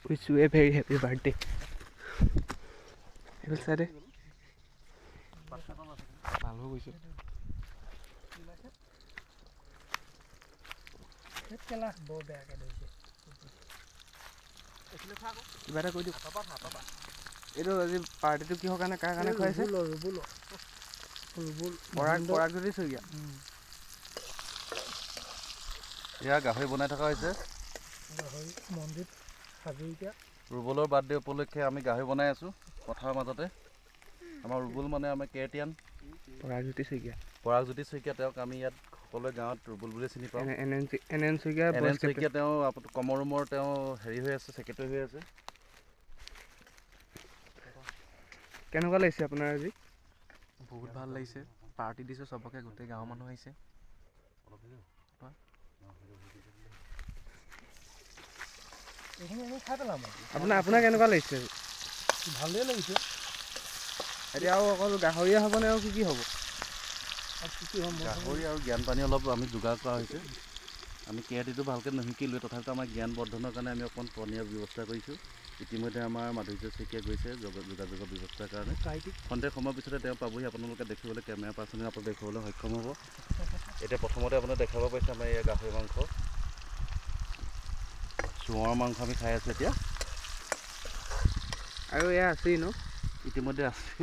Wish U A very happy birthday. এইফালে চাই দে ভাল হৈ গৈছে বৰ বেয়াকে ধৰিছে কিবা এটা কৈ দিওঁ এইটো আজি পাৰ্টিটো কিহৰ কাৰণে কাৰ কাৰণে খুৱাইছে পৰাগ জ্যোতি শইকীয়া এয়া গাহৰি বনাই থকা হৈছে মন্দিৰ হাজৰিকা ৰুবলৰ বাৰ্থডে উপলক্ষে আমি গাহৰি বনাই আছোঁ পথাৰৰ মাজতে আমাৰ ৰুবুল মানে আমাৰ কেৰেটিয়ান পৰাগজ্যোতি শইকীয়া পৰাগজ্যোতি শইকীয়া তেওঁক আমি ইয়াত সকলোৱে গাঁৱত ৰুবুল বুলি চিনি পাওঁ এন এন শইকীয়া তেওঁ কমৰ ৰুমৰ তেওঁ হেৰি হৈ আছে ছেক্ৰেটাৰী হৈ আছে কেনেকুৱা লাগিছে আপোনাৰ আজি বহুত ভাল লাগিছে পাৰ্টি দিছে চবকে গোটেই গাঁৱৰ মানুহ আহিছে এইখিনি আমি খাই পেলাম আপোনাৰ কেনেকুৱা লাগিছে ভালেই লাগিছে এতিয়া আৰু অকল গাহৰিয়ে হ'বনে আৰু কি হ'ব গাহৰি আৰু জ্ঞান পানী অলপ আমি যোগাৰ কৰা হৈছে আমি কেৰাটিটো ভালকৈ নিশিকিলোৱে তথাপিতো আমাৰ জ্ঞান বৰ্ধনৰ কাৰণে আমি অকণমান পনীয়াৰ ব্যৱস্থা কৰিছোঁ ইতিমধ্যে আমাৰ মাধুৰ্য শইকীয়া গৈছে যোগাযোগৰ ব্যৱস্থাৰ কাৰণে খন্তেক সময়ৰ পিছতে তেওঁ পাবহি আপোনালোকে দেখিবলৈ কেমেৰা পাৰ্চনে আপোনালোকে দেখুৱাবলৈ সক্ষম হ'ব এতিয়া প্ৰথমতে আপোনালোকে দেখাব পাৰিছে আমাৰ এয়া গাহৰি মাংস চুঁৱৰ মাংস আমি খাই আছোঁ এতিয়া আৰু এয়া আছেই ন ইতিমধ্যে আছে